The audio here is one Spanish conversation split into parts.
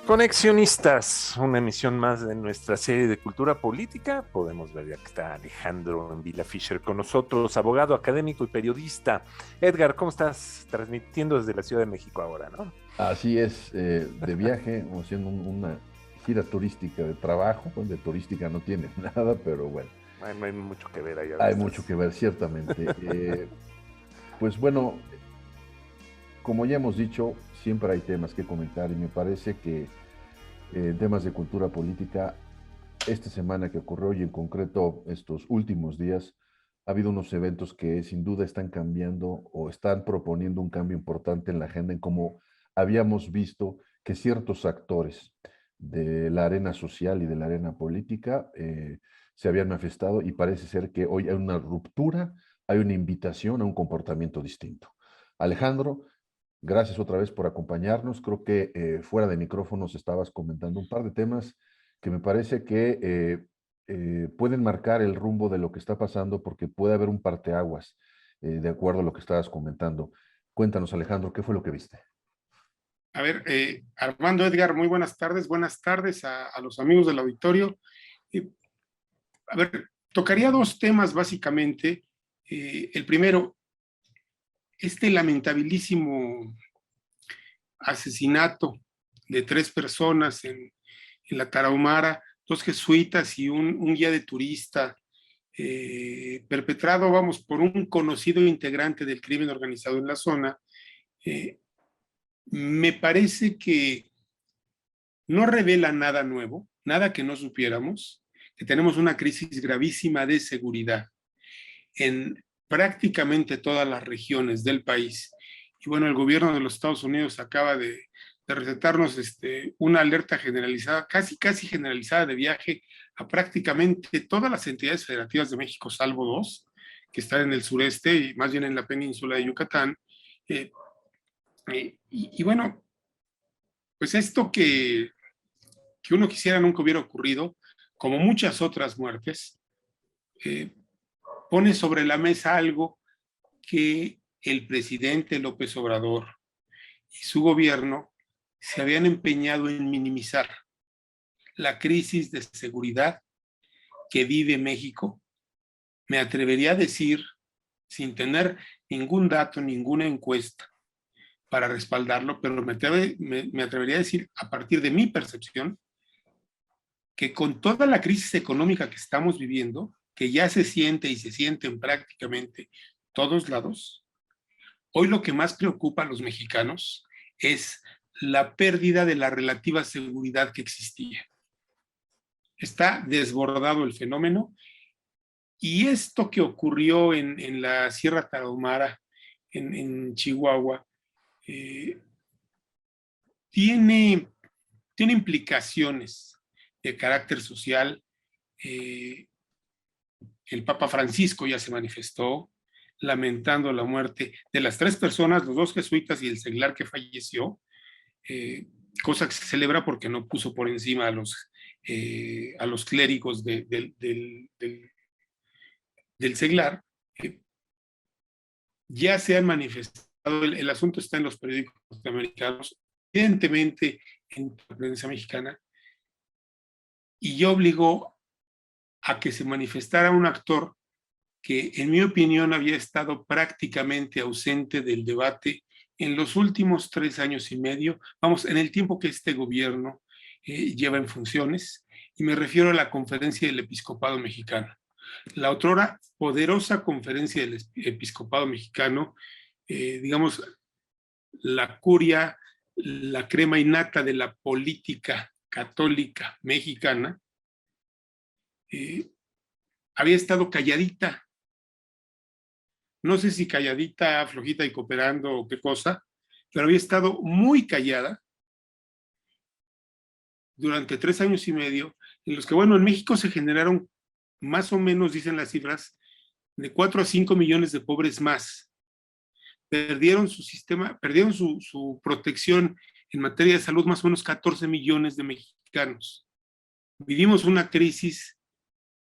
Conexionistas, una emisión más de nuestra serie de cultura política. Podemos ver ya que está Alejandro en Villa Fisher con nosotros, abogado, académico y periodista. Edgar, ¿cómo estás? Transmitiendo desde la Ciudad de México ahora, ¿no? Así es, de viaje, o haciendo una gira turística de trabajo, pues de turística no tiene nada, pero bueno, No hay mucho que ver allá donde hay mucho estás. que ver, ciertamente. Pues bueno, como ya hemos dicho, siempre hay temas que comentar y me parece que en temas de cultura política, esta semana que ocurrió y en concreto estos últimos días, ha habido unos eventos que sin duda están cambiando o están proponiendo un cambio importante en la agenda en cómo habíamos visto que ciertos actores de la arena social y de la arena política se habían manifestado y parece ser que hoy hay una ruptura, hay una invitación a un comportamiento distinto. Alejandro, gracias otra vez por acompañarnos. Creo que fuera de micrófonos estabas comentando un par de temas que me parece que pueden marcar el rumbo de lo que está pasando porque puede haber un parteaguas de acuerdo a lo que estabas comentando. Cuéntanos, Alejandro, ¿qué fue lo que viste? A ver, Armando, Edgar, muy buenas tardes a los amigos del auditorio. Eh, a ver, tocaría dos temas básicamente. El primero, este lamentabilísimo asesinato de tres personas en la Tarahumara, dos jesuitas y un guía de turista, perpetrado, vamos, por un conocido integrante del crimen organizado en la zona. Me parece que no revela nada nuevo, nada que no supiéramos, que tenemos una crisis gravísima de seguridad en prácticamente todas las regiones del país. Y bueno, el gobierno de los Estados Unidos acaba de recetarnos una alerta generalizada, casi generalizada de viaje a prácticamente todas las entidades federativas de México, salvo dos, que están en el sureste y más bien en la península de Yucatán. Y bueno, pues esto que uno quisiera nunca hubiera ocurrido, como muchas otras muertes, eh, pone sobre la mesa algo que el presidente López Obrador y su gobierno se habían empeñado en minimizar: la crisis de seguridad que vive México. Me atrevería a decir, sin tener ningún dato, ninguna encuesta para respaldarlo, pero me atrevería a decir, a partir de mi percepción, que con toda la crisis económica que estamos viviendo, que ya se siente y se siente en prácticamente todos lados, hoy lo que más preocupa a los mexicanos es la pérdida de la relativa seguridad que existía. Está desbordado el fenómeno y esto que ocurrió en la Sierra Tarahumara, en Chihuahua, eh, tiene, tiene implicaciones de carácter social. eh, el Papa Francisco ya se manifestó lamentando la muerte de las tres personas, los dos jesuitas y el seglar que falleció, cosa que se celebra porque no puso por encima a los clérigos del seglar. Ya se han manifestado, el asunto está en los periódicos norteamericanos, evidentemente en la prensa mexicana, y ya obligó a que se manifestara un actor que en mi opinión había estado prácticamente ausente del debate en los últimos 3 años y medio, vamos, en el tiempo que este gobierno lleva en funciones, y me refiero a la Conferencia del Episcopado Mexicano. La otrora poderosa Conferencia del Episcopado Mexicano, digamos, la curia, la crema innata de la política católica mexicana, eh, había estado calladita. No sé si calladita, flojita y cooperando o qué cosa, pero había estado muy callada durante 3 años y medio, en los que, bueno, en México se generaron más o menos, dicen las cifras, de 4 a 5 millones de pobres más. Perdieron su sistema, perdieron su protección en materia de salud más o menos 14 millones de mexicanos. Vivimos una crisis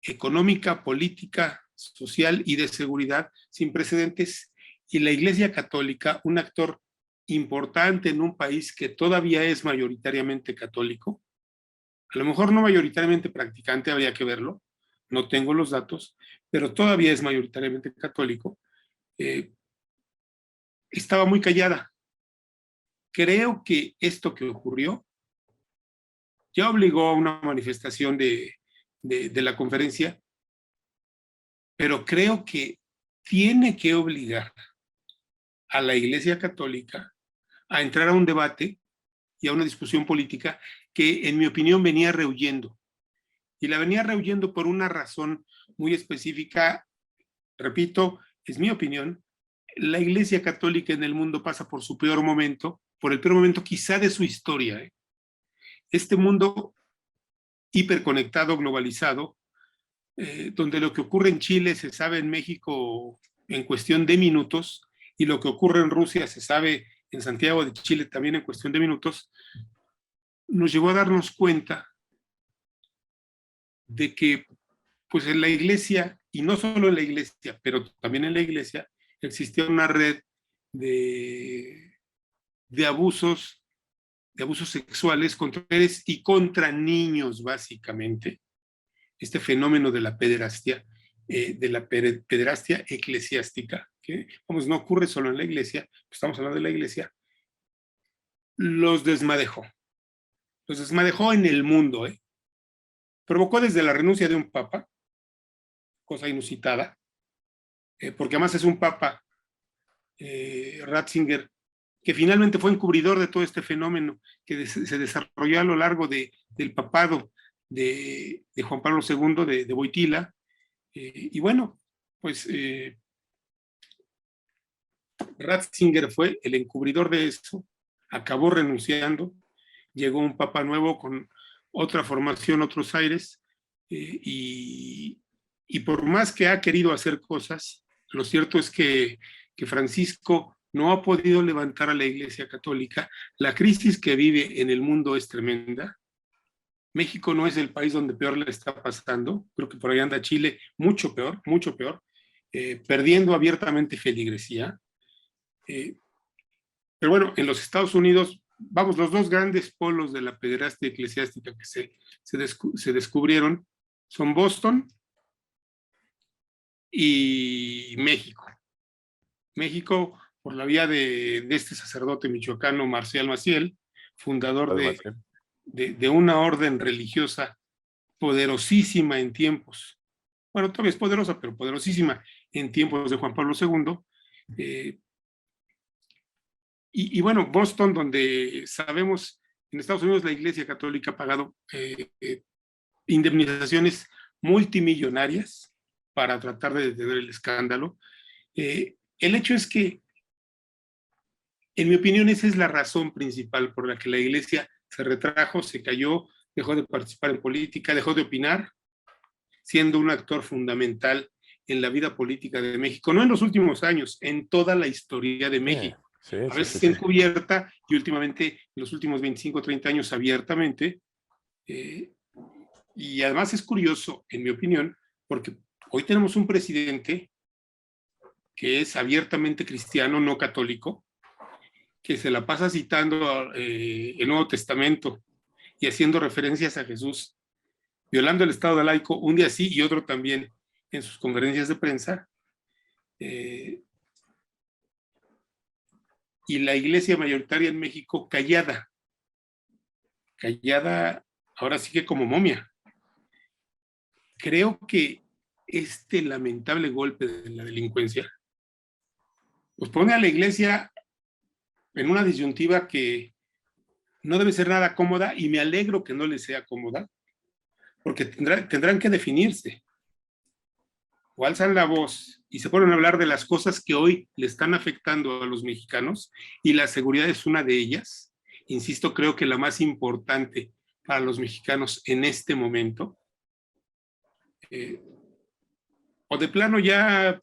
económica, política, social y de seguridad sin precedentes, y la Iglesia Católica, un actor importante en un país que todavía es mayoritariamente católico, a lo mejor no mayoritariamente practicante, habría que verlo, no tengo los datos, pero todavía es mayoritariamente católico, estaba muy callada. Creo que esto que ocurrió ya obligó a una manifestación de la conferencia, pero creo que tiene que obligar a la Iglesia Católica a entrar a un debate y a una discusión política que, en mi opinión, venía rehuyendo. Y la venía rehuyendo por una razón muy específica. Repito, es mi opinión. La Iglesia Católica en el mundo pasa por su peor momento, por el peor momento quizá de su historia. Este mundo hiperconectado, globalizado, donde lo que ocurre en Chile se sabe en México en cuestión de minutos, y lo que ocurre en Rusia se sabe en Santiago de Chile también en cuestión de minutos, nos llevó a darnos cuenta de que pues en la iglesia, y no solo en la iglesia, pero también en la iglesia, existía una red de abusos sexuales contra mujeres y contra niños, básicamente. Este fenómeno de la pederastia, pederastia eclesiástica, que vamos, no ocurre solo en la iglesia, estamos hablando de la iglesia, los desmadejó en el mundo. Provocó desde la renuncia de un papa, cosa inusitada, porque además es un papa, Ratzinger, que finalmente fue encubridor de todo este fenómeno que se desarrolló a lo largo del papado de Juan Pablo II, de Wojtyla. Y bueno, pues Ratzinger fue el encubridor de eso, acabó renunciando, llegó un papa nuevo con otra formación, otros aires, y por más que ha querido hacer cosas, lo cierto es que Francisco no ha podido levantar a la Iglesia Católica. La crisis que vive en el mundo es tremenda. México no es el país donde peor le está pasando, creo que por ahí anda Chile, mucho peor, perdiendo abiertamente feligresía. Pero bueno, en los Estados Unidos, vamos, los dos grandes polos de la pederastia eclesiástica que se descubrieron son Boston y México. México, por la vía de este sacerdote michoacano, Marcial Maciel, fundador de una orden religiosa poderosísima en tiempos, bueno, todavía es poderosa, pero poderosísima en tiempos de Juan Pablo II. Y bueno, Boston, donde sabemos, en Estados Unidos la Iglesia Católica ha pagado indemnizaciones multimillonarias para tratar de detener el escándalo. El hecho es que, en mi opinión, esa es la razón principal por la que la Iglesia se retrajo, se cayó, dejó de participar en política, dejó de opinar, siendo un actor fundamental en la vida política de México, no en los últimos años, en toda la historia de México. A veces encubierta y últimamente, en los últimos 25 o 30 años, abiertamente. Y además es curioso, en mi opinión, porque hoy tenemos un presidente que es abiertamente cristiano, no católico, que se la pasa citando el Nuevo Testamento y haciendo referencias a Jesús, violando el Estado de laico, un día sí y otro también en sus conferencias de prensa. Y la iglesia mayoritaria en México callada, ahora sí que como momia. Creo que este lamentable golpe de la delincuencia pues pone a la iglesia en una disyuntiva que no debe ser nada cómoda, y me alegro que no les sea cómoda, porque tendrán que definirse. O alzan la voz y se ponen a hablar de las cosas que hoy le están afectando a los mexicanos, y la seguridad es una de ellas. Insisto, creo que la más importante para los mexicanos en este momento. O de plano ya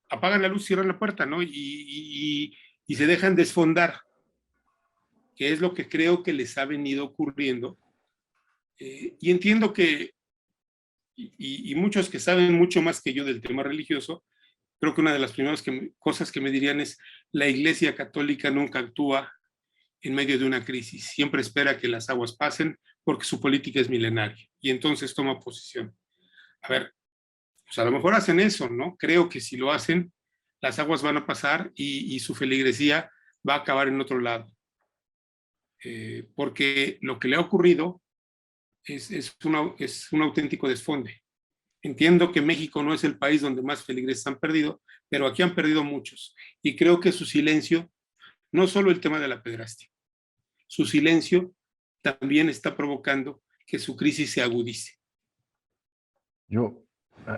apagan la luz, cierran la puerta, ¿no? Y se dejan desfondar, que es lo que creo que les ha venido ocurriendo. Y entiendo que, y muchos que saben mucho más que yo del tema religioso, creo que una de las primeras cosas que me dirían es: la Iglesia Católica nunca actúa en medio de una crisis, siempre espera que las aguas pasen porque su política es milenaria y entonces toma posición. A ver, pues a lo mejor hacen eso, ¿no? Creo que si lo hacen, las aguas van a pasar y su feligresía va a acabar en otro lado. Porque lo que le ha ocurrido es un auténtico desfonde. Entiendo que México no es el país donde más feligreses han perdido, pero aquí han perdido muchos. Y creo que su silencio, no solo el tema de la pederastia, su silencio también está provocando que su crisis se agudice. Yo,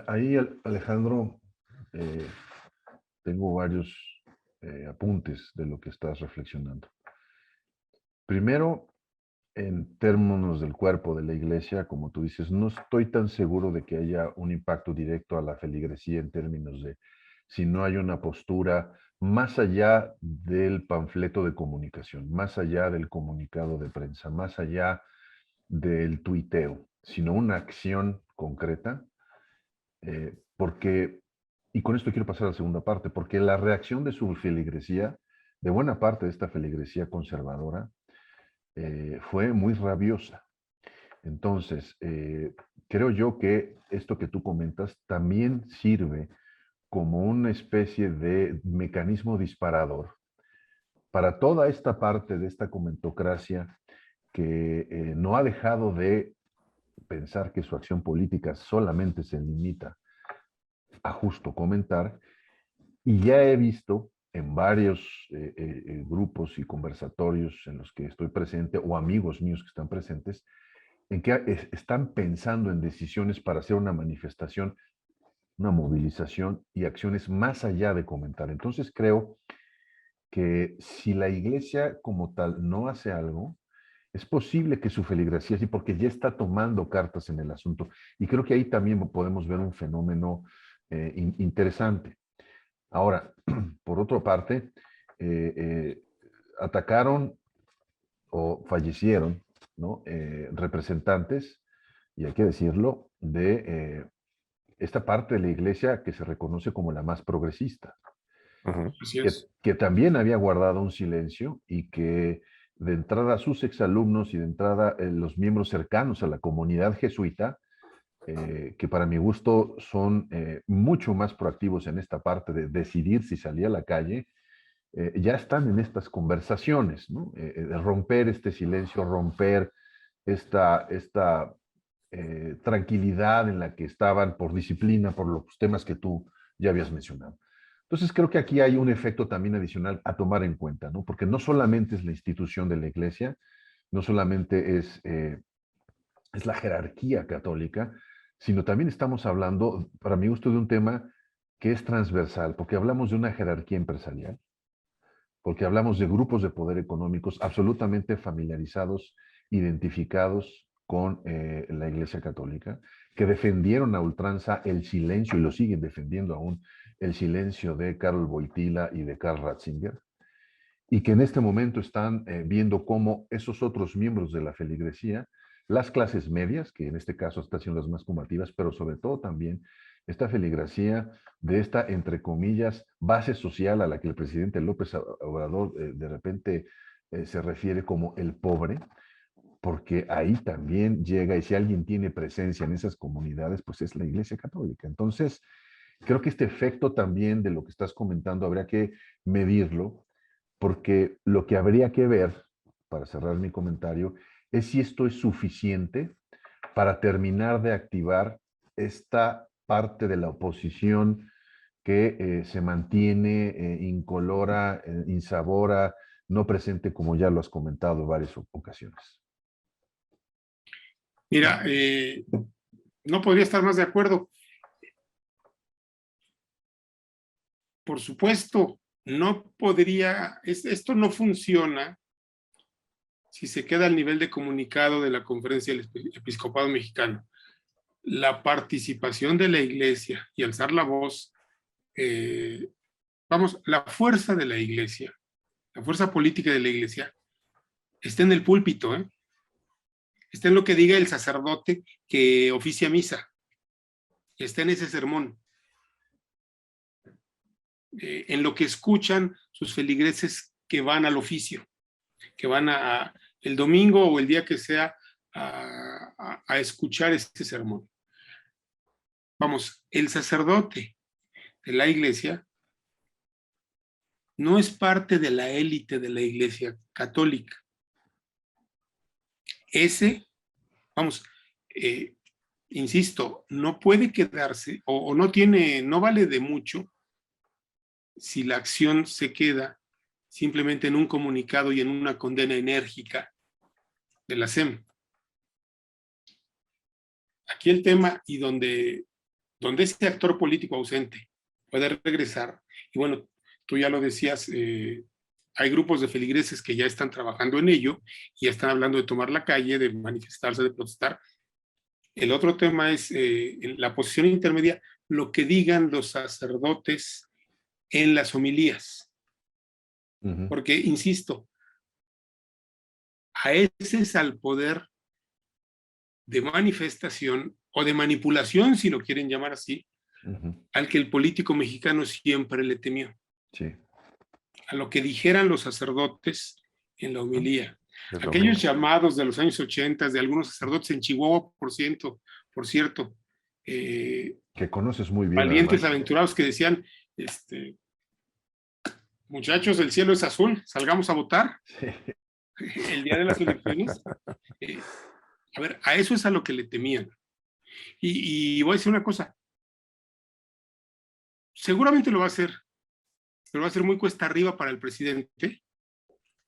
ahí, Alejandro, tengo varios apuntes de lo que estás reflexionando. Primero, en términos del cuerpo de la iglesia, como tú dices, no estoy tan seguro de que haya un impacto directo a la feligresía en términos de si no hay una postura más allá del panfleto de comunicación, más allá del comunicado de prensa, más allá del tuiteo, sino una acción concreta, porque, y con esto quiero pasar a la segunda parte, porque la reacción de su feligresía, de buena parte de esta feligresía conservadora, fue muy rabiosa. Entonces, creo yo que esto que tú comentas también sirve como una especie de mecanismo disparador para toda esta parte de esta comentocracia que no ha dejado de pensar que su acción política solamente se limita a justo comentar. Y ya he visto en varios grupos y conversatorios en los que estoy presente o amigos míos que están presentes, en que están pensando en decisiones para hacer una manifestación, una movilización y acciones más allá de comentar. Entonces creo que si la iglesia como tal no hace algo, es posible que su feligresía, sí, porque ya está tomando cartas en el asunto. Y creo que ahí también podemos ver un fenómeno interesante. Ahora, por otra parte, atacaron o fallecieron, ¿no? Representantes, y hay que decirlo, de esta parte de la iglesia que se reconoce como la más progresista, Así es. que también había guardado un silencio y que de entrada sus exalumnos y de entrada los miembros cercanos a la comunidad jesuita, que para mi gusto son mucho más proactivos en esta parte de decidir si salía a la calle, ya están en estas conversaciones, ¿no? Romper este silencio, romper esta tranquilidad en la que estaban por disciplina, por los temas que tú ya habías mencionado. Entonces creo que aquí hay un efecto también adicional a tomar en cuenta, ¿no? Porque no solamente es la institución de la iglesia, no solamente es la jerarquía católica, sino también estamos hablando, para mi gusto, de un tema que es transversal, porque hablamos de una jerarquía empresarial, porque hablamos de grupos de poder económicos absolutamente familiarizados, identificados con la Iglesia Católica, que defendieron a ultranza el silencio, y lo siguen defendiendo aún, el silencio de Karl Wojtyla y de Karl Ratzinger, y que en este momento están viendo cómo esos otros miembros de la feligresía, las clases medias, que en este caso están siendo las más combativas, pero sobre todo también esta feligresía de esta, entre comillas, base social a la que el presidente López Obrador de repente se refiere como el pobre, porque ahí también llega, y si alguien tiene presencia en esas comunidades, pues es la Iglesia Católica. Entonces, creo que este efecto también de lo que estás comentando habría que medirlo, porque lo que habría que ver, para cerrar mi comentario, es si esto es suficiente para terminar de activar esta parte de la oposición que se mantiene incolora, insabora, no presente, como ya lo has comentado en varias ocasiones. Mira, no podría estar más de acuerdo. Por supuesto, no podría, esto no funciona si se queda al nivel de comunicado de la Conferencia del Episcopado Mexicano. La participación de la iglesia y alzar la voz, la fuerza de la iglesia, la fuerza política de la iglesia, está en el púlpito, está en lo que diga el sacerdote que oficia misa, está en ese sermón. en lo que escuchan sus feligreses que van al oficio, que van el domingo o el día que sea a escuchar este sermón. Vamos, el sacerdote de la iglesia no es parte de la élite de la iglesia católica. Ese, vamos, insisto, no puede quedarse o no vale de mucho si la acción se queda simplemente en un comunicado y en una condena enérgica de la SEM. Aquí el tema y donde este actor político ausente puede regresar, y bueno, tú ya lo decías, hay grupos de feligreses que ya están trabajando en ello y ya están hablando de tomar la calle, de manifestarse, de protestar. El otro tema es en la posición intermedia, lo que digan los sacerdotes en las homilías. Porque, insisto, a ese es al poder de manifestación o de manipulación, si lo quieren llamar así, al que el político mexicano siempre le temió. Sí. A lo que dijeran los sacerdotes en la homilía. Es Aquellos llamados de los años 80 de algunos sacerdotes en Chihuahua, por cierto, que conoces muy bien. Valientes además. aventurados que decían, muchachos, el cielo es azul, salgamos a votar. Sí. El día de las elecciones. A ver, a eso es a lo que le temían. Y voy a decir una cosa. Seguramente lo va a hacer, pero va a ser muy cuesta arriba para el presidente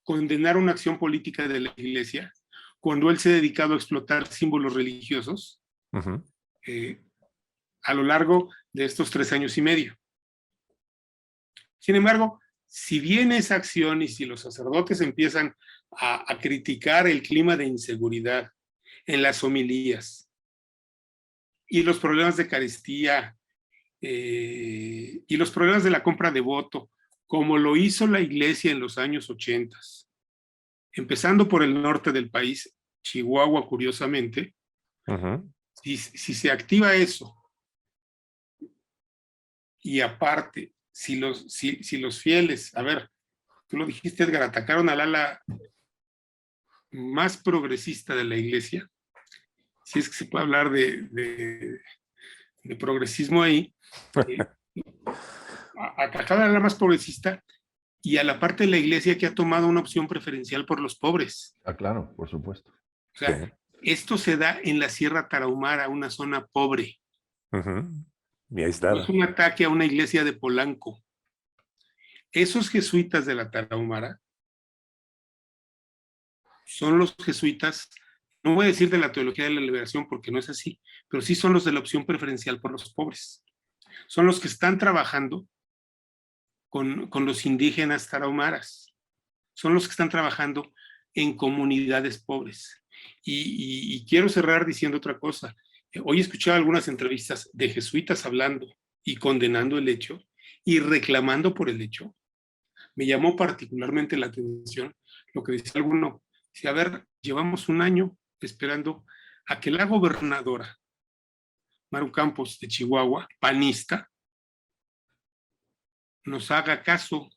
condenar una acción política de la iglesia cuando él se ha dedicado a explotar símbolos religiosos a lo largo de estos 3 años y medio. Sin embargo, si viene esa acción y si los sacerdotes empiezan a criticar el clima de inseguridad en las homilías y los problemas de carestía y los problemas de la compra de voto, como lo hizo la iglesia en los años 80, empezando por el norte del país, Chihuahua, curiosamente, si se activa eso, y aparte, si los fieles, a ver, tú lo dijiste, Edgar, atacaron al ala más progresista de la iglesia, si es que se puede hablar de progresismo ahí, atacaron al ala más progresista y a la parte de la iglesia que ha tomado una opción preferencial por los pobres. Ah, claro, por supuesto. O sea, sí. Esto se da en la Sierra Tarahumara, una zona pobre. Y ahí está. No es un ataque a una iglesia de Polanco. Esos jesuitas de la Tarahumara son los jesuitas, no voy a decir de la teología de la liberación porque no es así, pero sí son los de la opción preferencial por los pobres. Son los que están trabajando con los indígenas tarahumaras. Son los que están trabajando en comunidades pobres. Y quiero cerrar diciendo otra cosa. Hoy escuché algunas entrevistas de jesuitas hablando y condenando el hecho y reclamando por el hecho. Me llamó particularmente la atención lo que decía alguno. Dice, a ver, llevamos un año esperando a que la gobernadora Maru Campos de Chihuahua, panista, nos haga caso.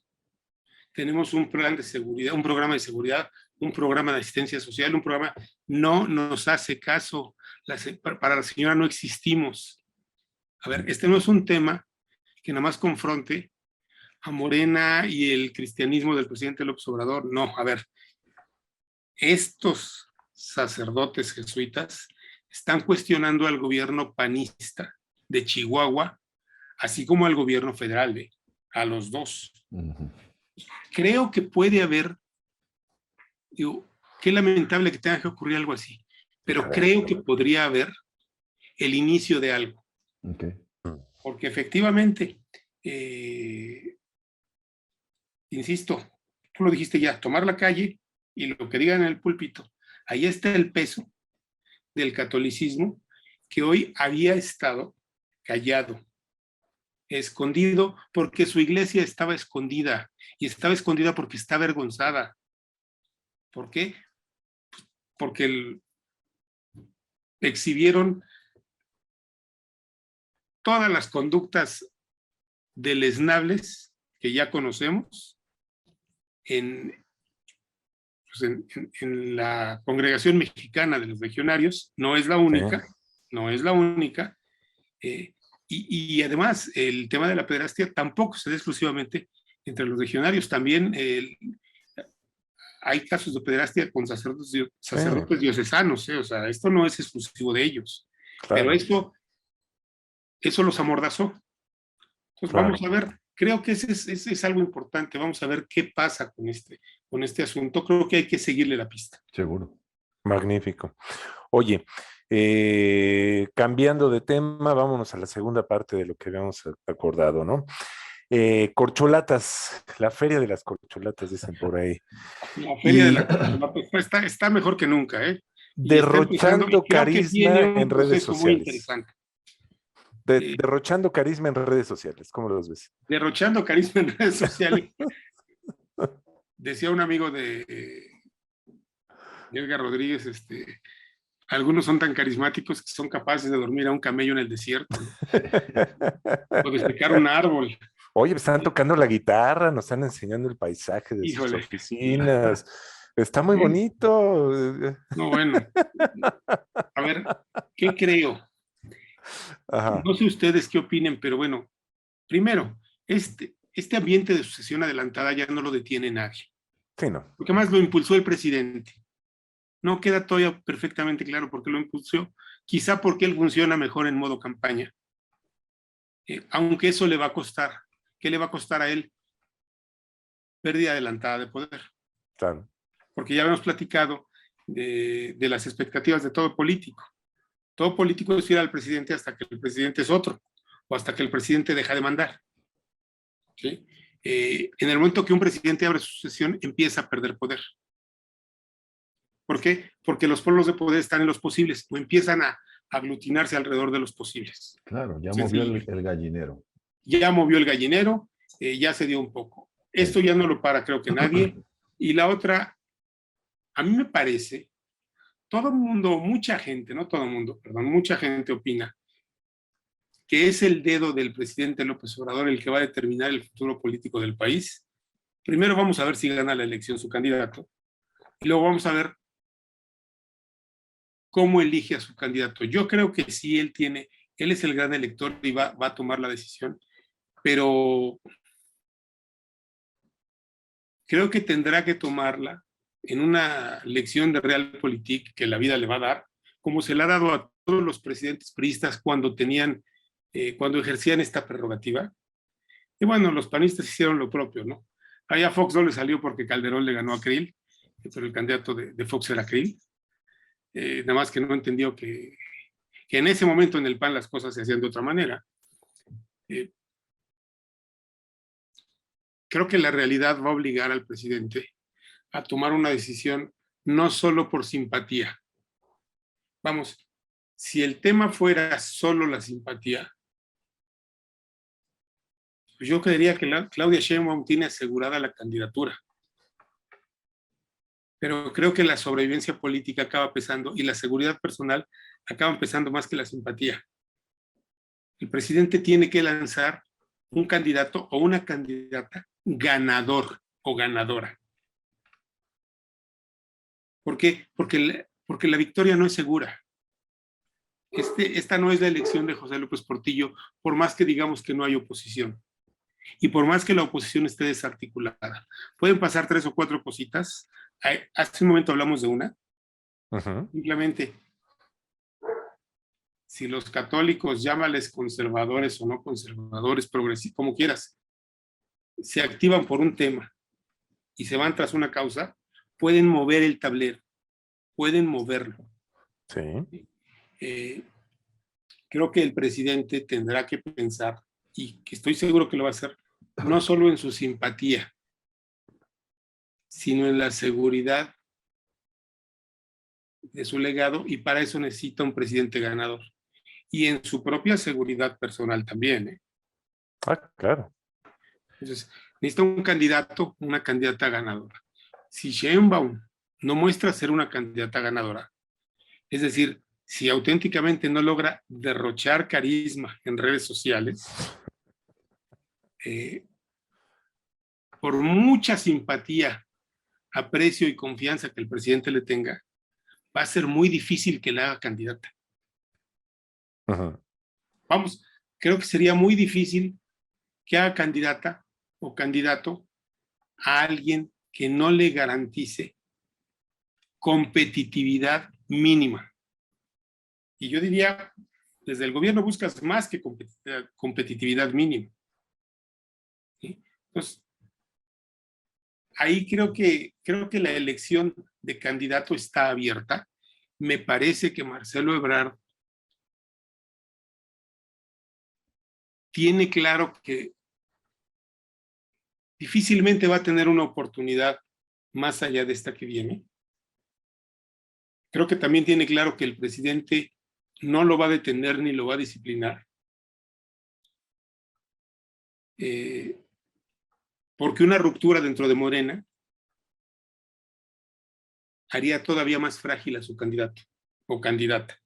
Tenemos un plan de seguridad, un programa de seguridad, un programa de asistencia social, un programa, no nos hace caso, para la señora no existimos. A ver, este no es un tema que nada más confronte a Morena y el cristianismo del presidente López Obrador, no, a ver, estos sacerdotes jesuitas están cuestionando al gobierno panista de Chihuahua, así como al gobierno federal, a los dos. Creo que puede haber, digo, qué lamentable que tenga que ocurrir algo así, pero creo que podría haber el inicio de algo. Porque efectivamente, insisto, tú lo dijiste ya, tomar la calle y lo que digan en el púlpito, ahí está el peso del catolicismo que hoy había estado callado, escondido, porque su iglesia estaba escondida, y estaba escondida porque está avergonzada. ¿Por qué? Porque exhibieron todas las conductas deleznables que ya conocemos en, pues en la Congregación Mexicana de los Legionarios. No es la única, Sí. no es la única. Y además, el tema de la pederastia tampoco se da exclusivamente entre los legionarios. También hay casos de pederastia con sacerdotes diocesanos. O sea, esto no es exclusivo de ellos. Claro. Pero eso los amordazó. Entonces, Claro. vamos a ver. Creo que ese es algo importante. Vamos a ver qué pasa con este asunto. Creo que hay que seguirle la pista. Seguro. Magnífico. Oye, cambiando de tema, vámonos a la segunda parte de lo que habíamos acordado, ¿no? Corcholatas, la feria de las corcholatas, dicen por ahí. La feria de la corcholata está mejor que nunca, ¿eh? Derrochando carisma en redes muy sociales. interesante. Derrochando carisma en redes sociales, ¿cómo los ves? Derrochando carisma en redes sociales. Decía un amigo de Edgar Rodríguez, algunos son tan carismáticos que son capaces de dormir a un camello en el desierto, ¿no? O de secar un árbol. Oye, están tocando la guitarra, nos están enseñando el paisaje de sus oficinas. Está muy bonito. No, bueno. A ver, ¿qué creo? Ajá. No sé ustedes qué opinen, pero bueno, primero, este ambiente de sucesión adelantada ya no lo detiene nadie. Sí, no. Porque más lo impulsó el presidente. No queda todavía perfectamente claro por qué lo impulsó. Quizá porque él funciona mejor en modo campaña. Aunque eso le va a costar. ¿Qué le va a costar a él? Pérdida adelantada de poder. Claro. Porque ya habíamos platicado de las expectativas de todo político. Todo político es fiel al presidente hasta que el presidente es otro, o hasta que el presidente deja de mandar. ¿Sí? En el momento que un presidente abre su sucesión, empieza a perder poder. ¿Por qué? Porque los polos de poder están en los posibles, o empiezan a aglutinarse alrededor de los posibles. Claro, ya movió el gallinero. Ya movió el gallinero, ya se dio un poco. Esto ya no lo para, creo que nadie. Y la otra, a mí me parece, todo el mundo, mucha gente, no todo el mundo, perdón, mucha gente opina que es el dedo del presidente López Obrador el que va a determinar el futuro político del país. Primero vamos a ver si gana la elección su candidato, y luego vamos a ver cómo elige a su candidato. Yo creo que sí, él es el gran elector y va a tomar la decisión, pero creo que tendrá que tomarla en una lección de realpolitik que la vida le va a dar, como se le ha dado a todos los presidentes priistas cuando ejercían esta prerrogativa. Y bueno, los panistas hicieron lo propio, ¿no? Allá Fox no le salió porque Calderón le ganó a Krill, pero el candidato de Fox era Krill. Nada más que no entendió que en ese momento en el PAN las cosas se hacían de otra manera. Creo que la realidad va a obligar al presidente a tomar una decisión no solo por simpatía. Vamos, si el tema fuera solo la simpatía, pues yo creería que Claudia Sheinbaum tiene asegurada la candidatura. Pero creo que la sobrevivencia política acaba pesando y la seguridad personal acaban pesando más que la simpatía. El presidente tiene que lanzar un candidato o una candidata ganador o ganadora. ¿Por qué? Porque la victoria no es segura. Esta no es la elección de José López Portillo, por más que digamos que no hay oposición. Y por más que la oposición esté desarticulada. Pueden pasar 3 o 4 cositas. Hace un momento hablamos de una. Simplemente, si los católicos, llámales conservadores o no conservadores, progresistas, como quieras, se activan por un tema y se van tras una causa, pueden mover el tablero, pueden moverlo. Sí. Creo que el presidente tendrá que pensar, y que estoy seguro que lo va a hacer, no solo en su simpatía, sino en la seguridad de su legado, y para eso necesita un presidente ganador. Y en su propia seguridad personal también. Claro. Entonces, necesita un candidato, una candidata ganadora. Si Sheinbaum no muestra ser una candidata ganadora, es decir, si auténticamente no logra derrochar carisma en redes sociales, por mucha simpatía, aprecio y confianza que el presidente le tenga, va a ser muy difícil que la haga candidata. Vamos, creo que sería muy difícil que haga candidata o candidato a alguien que no le garantice competitividad mínima. Y yo diría, desde el gobierno buscas más que competitividad mínima. ¿Sí? Entonces, ahí creo que la elección de candidato está abierta. Me parece que Marcelo Ebrard tiene claro que difícilmente va a tener una oportunidad más allá de esta que viene. Creo que también tiene claro que el presidente no lo va a detener ni lo va a disciplinar. Porque una ruptura dentro de Morena haría todavía más frágil a su candidato o candidata.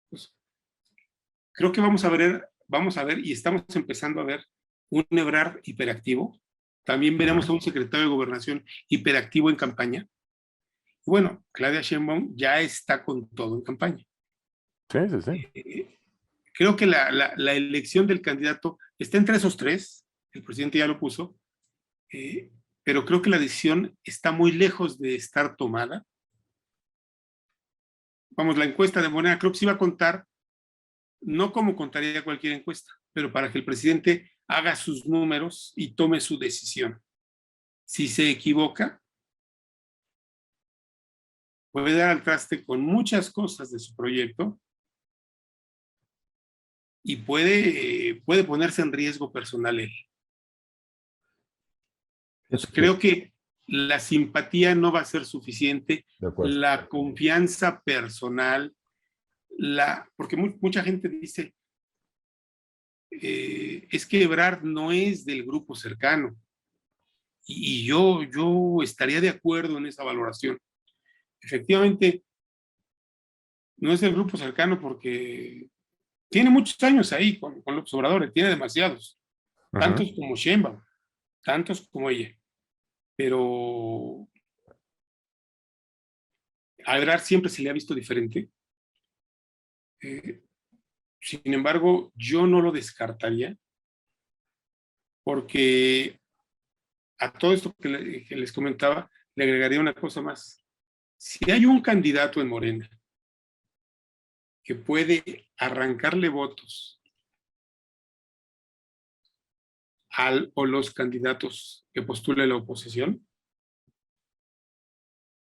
Pues, creo que vamos a ver y estamos empezando a ver un Ebrard hiperactivo. También veremos a un secretario de Gobernación hiperactivo en campaña. Y bueno, Claudia Sheinbaum ya está con todo en campaña. Sí, sí, sí. Creo que la elección del candidato está entre esos tres. El presidente ya lo puso. Pero creo que la decisión está muy lejos de estar tomada. Vamos, la encuesta de Morena creo que sí va a contar, no como contaría cualquier encuesta, pero para que el presidente haga sus números y tome su decisión. Si se equivoca, puede dar al traste con muchas cosas de su proyecto y puede ponerse en riesgo personal él. Entonces, creo que la simpatía no va a ser suficiente, la confianza personal, porque mucha gente dice, es que Ebrard no es del grupo cercano. Y yo estaría de acuerdo en esa valoración. Efectivamente, no es del grupo cercano porque tiene muchos años ahí con López Obrador, tiene demasiados, tantos como Sheinbaum, tantos como ella. Pero a Ebrard siempre se le ha visto diferente. Sin embargo, yo no lo descartaría porque a todo esto que les comentaba, le agregaría una cosa más. Si hay un candidato en Morena que puede arrancarle votos o los candidatos que postule la oposición,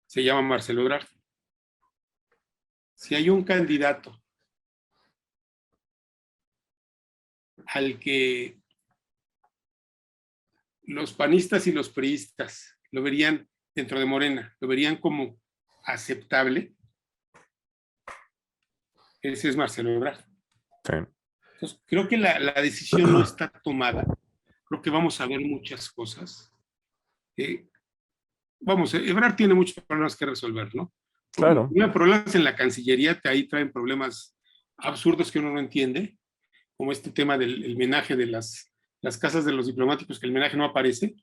se llama Marcelo Ebrard. Si hay un candidato al que los panistas y los priistas lo verían dentro de Morena, lo verían como aceptable, ese es Marcelo Ebrard. Sí. Entonces, creo que la decisión no está tomada. Creo que vamos a ver muchas cosas. Ebrard tiene muchos problemas que resolver, ¿no? Claro. Tiene problemas en la Cancillería, ahí traen problemas absurdos que uno no entiende, como este tema del menaje de las casas de los diplomáticos, que el menaje no aparece.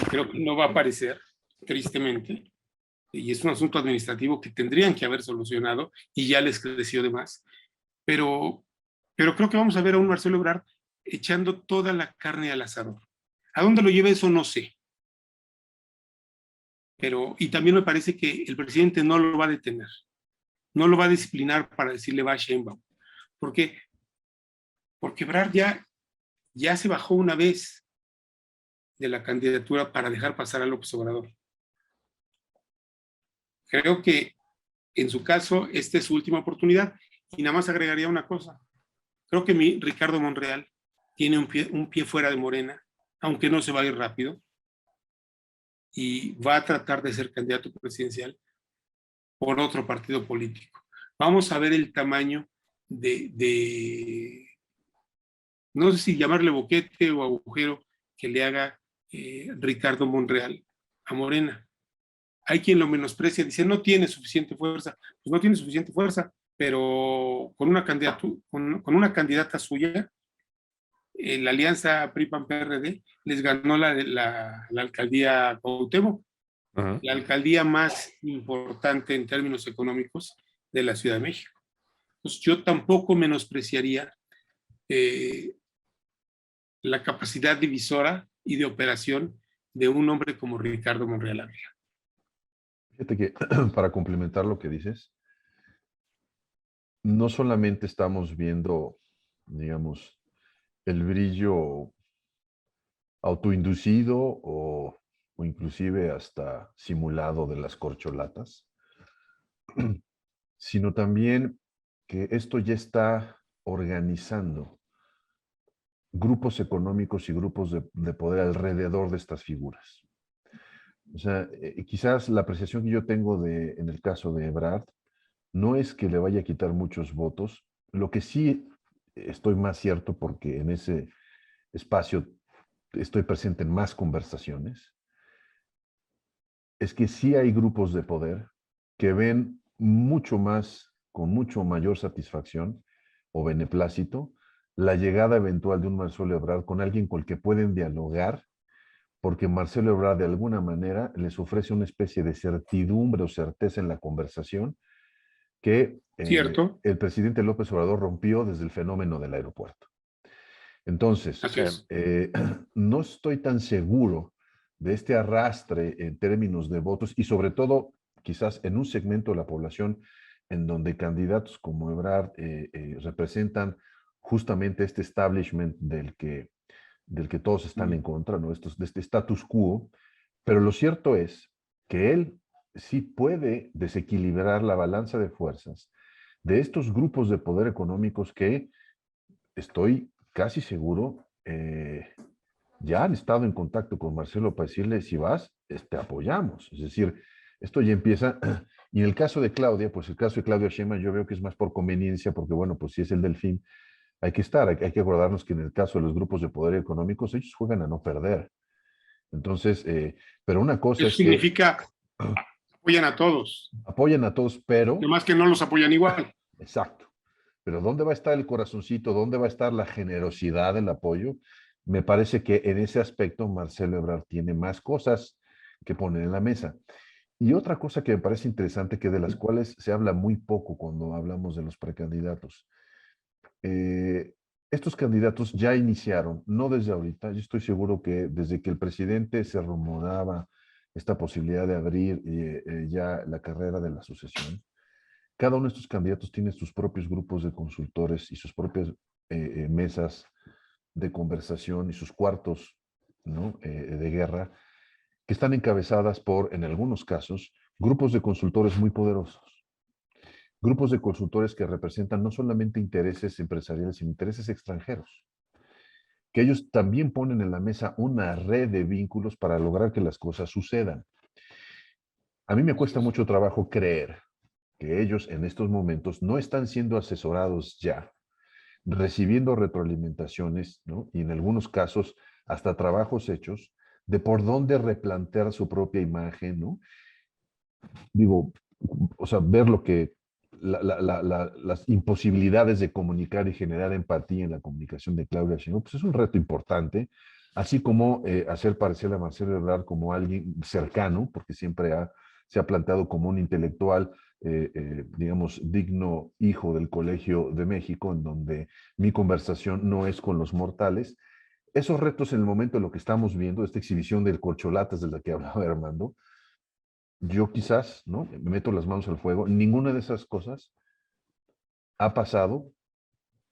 Creo que no va a aparecer, tristemente. Y es un asunto administrativo que tendrían que haber solucionado y ya les creció de más. Pero creo que vamos a ver a un Marcelo Ebrard echando toda la carne al asador. ¿A dónde lo lleve eso? No sé. Y también me parece que el presidente no lo va a detener. No lo va a disciplinar para decirle va a Sheinbaum. Porque Ebrard ya se bajó una vez de la candidatura para dejar pasar a López Obrador. Creo que en su caso esta es su última oportunidad. Y nada más agregaría una cosa. Creo que Ricardo Monreal tiene un pie fuera de Morena, aunque no se va a ir rápido, y va a tratar de ser candidato presidencial por otro partido político. Vamos a ver el tamaño no sé si llamarle boquete o agujero que le haga Ricardo Monreal a Morena. Hay quien lo menosprecia, dice no tiene suficiente fuerza. Pues no tiene suficiente fuerza, pero con una candidata suya la alianza PRI-PAN-PRD les ganó la alcaldía Cuauhtémoc, la alcaldía más importante en términos económicos de la Ciudad de México. Entonces, yo tampoco menospreciaría la capacidad divisora y de operación de un hombre como Ricardo Monreal Ávila. Fíjate que para complementar lo que dices, no solamente estamos viendo, digamos, el brillo autoinducido o inclusive hasta simulado de las corcholatas, sino también que esto ya está organizando grupos económicos y grupos de poder alrededor de estas figuras. O sea, quizás la apreciación que yo tengo en el caso de Ebrard no es que le vaya a quitar muchos votos, lo que sí estoy más cierto porque en ese espacio estoy presente en más conversaciones, es que sí hay grupos de poder que ven mucho más, con mucho mayor satisfacción o beneplácito, la llegada eventual de un Marcelo Ebrard con alguien con el que pueden dialogar, porque Marcelo Ebrard de alguna manera les ofrece una especie de certidumbre o certeza en la conversación que el presidente López Obrador rompió desde el fenómeno del aeropuerto. Entonces, no estoy tan seguro de este arrastre en términos de votos y sobre todo quizás en un segmento de la población en donde candidatos como Ebrard representan justamente este establishment del que todos están en contra, ¿no? De este status quo, pero lo cierto es que él sí puede desequilibrar la balanza de fuerzas de estos grupos de poder económicos que estoy casi seguro ya han estado en contacto con Marcelo para decirle, si vas, te apoyamos. Es decir, esto ya empieza, y en el caso de Claudia, pues el caso de Claudia Sheinbaum yo veo que es más por conveniencia, porque bueno, pues si es el delfín, hay que estar, hay que acordarnos que en el caso de los grupos de poder económicos, ellos juegan a no perder. Entonces, pero una cosa eso significa apoyan a todos. Apoyan a todos, pero... Además que no los apoyan igual. Exacto. Pero ¿dónde va a estar el corazoncito? ¿Dónde va a estar la generosidad, el apoyo? Me parece que en ese aspecto Marcelo Ebrard tiene más cosas que poner en la mesa. Y otra cosa que me parece interesante, que de las cuales se habla muy poco cuando hablamos de los precandidatos. Estos candidatos ya iniciaron, no desde ahorita, yo estoy seguro que desde que el presidente se rumoraba esta posibilidad de abrir ya la carrera de la sucesión, cada uno de estos candidatos tiene sus propios grupos de consultores y sus propias mesas de conversación y sus cuartos, ¿no? De guerra, que están encabezadas por, en algunos casos, grupos de consultores muy poderosos. Grupos de consultores que representan no solamente intereses empresariales, sino intereses extranjeros. Que ellos también ponen en la mesa una red de vínculos para lograr que las cosas sucedan. A mí me cuesta mucho trabajo creer que ellos en estos momentos no están siendo asesorados ya, recibiendo retroalimentaciones, ¿no? Y en algunos casos hasta trabajos hechos de por dónde replantear su propia imagen, ¿no? Digo, o sea, ver lo que las imposibilidades de comunicar y generar empatía en la comunicación de Claudia Sheinbaum, pues es un reto importante, así como hacer parecer a Marcelo Ebrard como alguien cercano, porque siempre se ha planteado como un intelectual, digamos, digno hijo del Colegio de México, en donde mi conversación no es con los mortales. Esos retos en el momento de lo que estamos viendo, esta exhibición del corcholatas de la que hablaba Armando, yo quizás, ¿no? Me meto las manos al fuego, ninguna de esas cosas ha pasado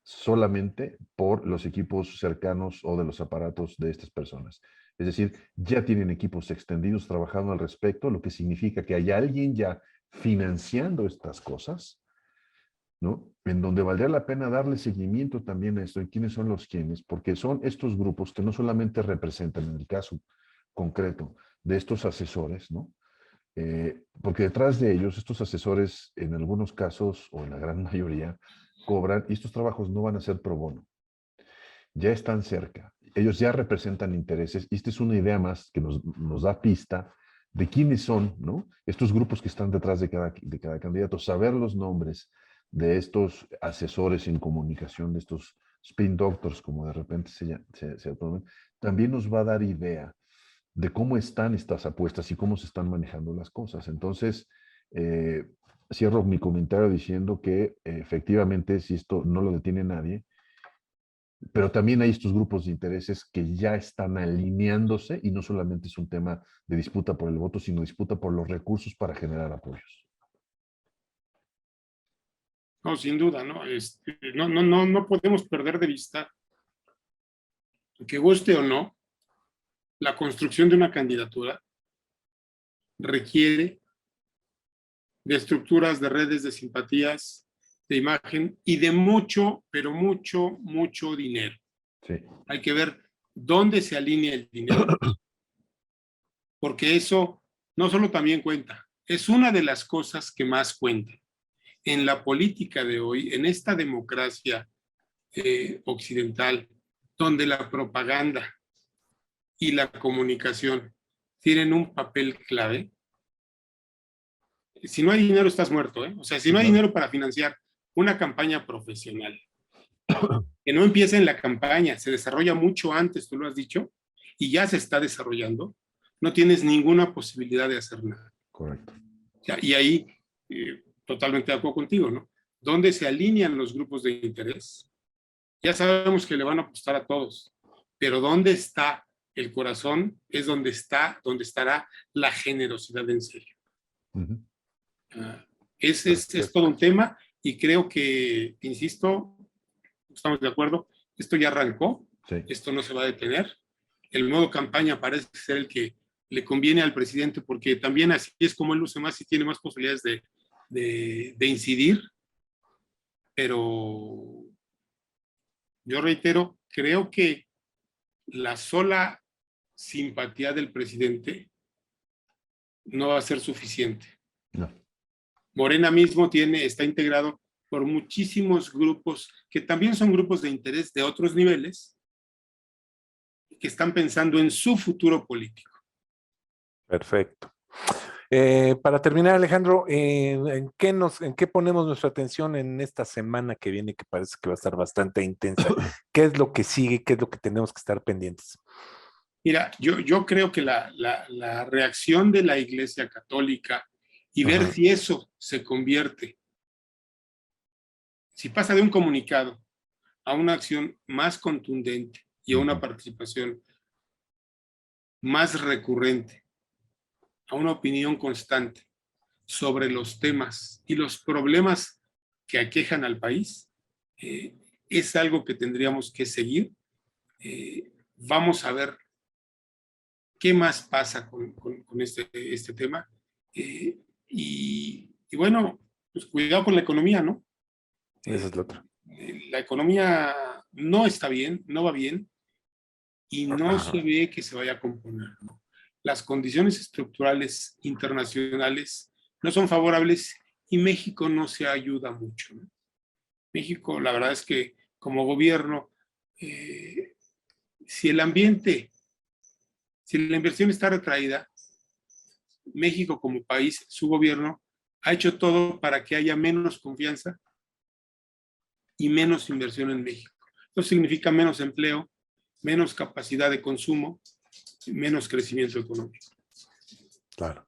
solamente por los equipos cercanos o de los aparatos de estas personas. Es decir, ya tienen equipos extendidos trabajando al respecto, lo que significa que hay alguien ya financiando estas cosas, ¿no? En donde valdría la pena darle seguimiento también a esto, y quiénes son los quiénes, porque son estos grupos que no solamente representan, en el caso concreto de estos asesores, ¿no? Porque detrás de ellos, estos asesores, en algunos casos, o en la gran mayoría, cobran, y estos trabajos no van a ser pro bono. Ya están cerca. Ellos ya representan intereses, y esta es una idea más que nos da pista de quiénes son, ¿no? Estos grupos que están detrás de cada candidato, saber los nombres de estos asesores en comunicación, de estos spin doctors, como de repente se autonominan, también nos va a dar idea de cómo están estas apuestas y cómo se están manejando las cosas. Entonces, cierro mi comentario diciendo que efectivamente, si esto no lo detiene nadie, pero también hay estos grupos de intereses que ya están alineándose y no solamente es un tema de disputa por el voto, sino disputa por los recursos para generar apoyos. No, sin duda, ¿no? No podemos perder de vista, que guste o no, la construcción de una candidatura requiere de estructuras, de redes, de simpatías, de imagen y de mucho, pero mucho dinero. Sí. Hay que ver dónde se alinea el dinero, porque eso no solo también cuenta, es una de las cosas que más cuenta. En la política de hoy, en esta democracia occidental, donde la propaganda y la comunicación tienen un papel clave, si no hay dinero estás muerto, ¿eh? O sea, si no hay dinero para financiar una campaña profesional, que no empieza en la campaña, se desarrolla mucho antes, tú lo has dicho, y ya se está desarrollando, no tienes ninguna posibilidad de hacer nada. Correcto. Y ahí, totalmente de acuerdo contigo, ¿no? ¿Dónde se alinean los grupos de interés? Ya sabemos que le van a apostar a todos, pero ¿dónde está el corazón? Es donde estará la generosidad en serio. Uh-huh. Es todo un tema y creo que, insisto, estamos de acuerdo, esto ya arrancó, sí. Esto no se va a detener. El modo campaña parece ser el que le conviene al presidente porque también así es como él luce más y tiene más posibilidades de incidir, pero yo reitero, creo que la sola simpatía del presidente no va a ser suficiente. No. Morena mismo está integrado por muchísimos grupos que también son grupos de interés de otros niveles que están pensando en su futuro político. Perfecto. Para terminar, Alejandro, ¿en qué ponemos nuestra atención en esta semana que viene, que parece que va a estar bastante intensa? ¿Qué es lo que sigue? ¿Qué es lo que tenemos que estar pendientes? Mira, yo creo que la reacción de la Iglesia Católica y ver si eso se convierte, si pasa de un comunicado a una acción más contundente y a una participación más recurrente, a una opinión constante sobre los temas y los problemas que aquejan al país, es algo que tendríamos que seguir. Vamos a ver qué más pasa con este tema. Y bueno, pues cuidado con la economía, ¿no? Esa es la otra. La economía no está bien, no va bien, y no se ve que se vaya a componer, ¿no? Las condiciones estructurales internacionales no son favorables y México no se ayuda mucho, ¿no? México, la verdad es que como gobierno, si la inversión está retraída, México como país, su gobierno, ha hecho todo para que haya menos confianza y menos inversión en México. Eso significa menos empleo, menos capacidad de consumo, menos crecimiento económico. Claro.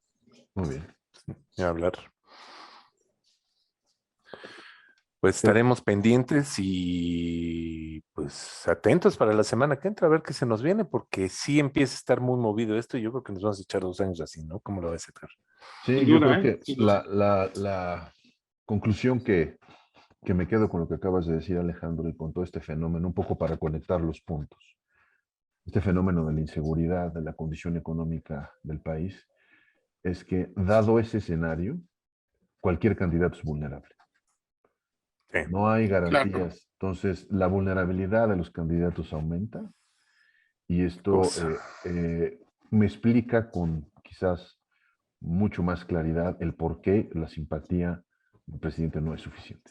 Muy bien. Ni hablar. Pues estaremos pendientes y pues atentos para la semana que entra a ver qué se nos viene, porque sí empieza a estar muy movido esto y yo creo que nos vamos a echar 2 años así, ¿no? ¿Cómo lo ves, Edgar? Sí, yo creo que la conclusión que me quedo con lo que acabas de decir, Alejandro, y con todo este fenómeno, un poco para conectar los puntos. Este fenómeno de la inseguridad, de la condición económica del país, es que, dado ese escenario, cualquier candidato es vulnerable. Sí. No hay garantías. Claro. Entonces, la vulnerabilidad de los candidatos aumenta y esto me explica con quizás mucho más claridad el por qué la simpatía del presidente no es suficiente.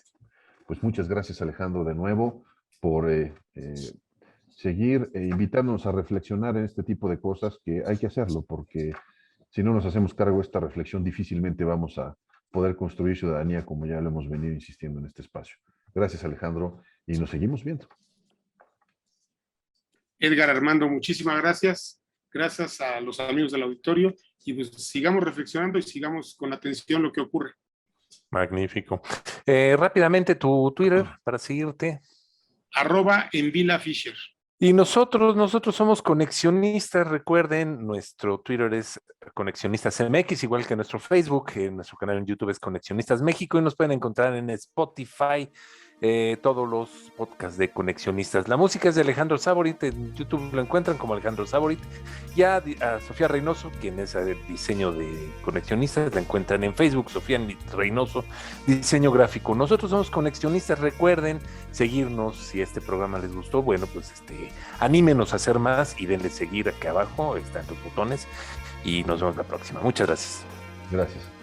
Pues muchas gracias, Alejandro, de nuevo por seguir invitándonos a reflexionar en este tipo de cosas, que hay que hacerlo, porque si no nos hacemos cargo de esta reflexión, difícilmente vamos a poder construir ciudadanía como ya lo hemos venido insistiendo en este espacio. Gracias, Alejandro, y nos seguimos viendo. Edgar, Armando, muchísimas gracias. Gracias a los amigos del auditorio y pues sigamos reflexionando y sigamos con atención lo que ocurre. Magnífico. Rápidamente tu Twitter para seguirte. @envilafisher. Y nosotros somos Conexionistas. Recuerden, nuestro Twitter es Conexionistas MX, igual que nuestro Facebook. Nuestro canal en YouTube es Conexionistas México y nos pueden encontrar en Spotify todos los podcasts de Conexionistas. La música es de Alejandro Saborit. En YouTube lo encuentran como Alejandro Saborit. Y a Sofía Reynoso, quien es el diseño de Conexionistas, la encuentran en Facebook, Sofía Reynoso, diseño gráfico. Nosotros somos Conexionistas. Recuerden seguirnos. Si este programa les gustó, bueno, pues anímenos a hacer más y denle seguir acá abajo, están los botones y nos vemos la próxima. Muchas gracias. Gracias.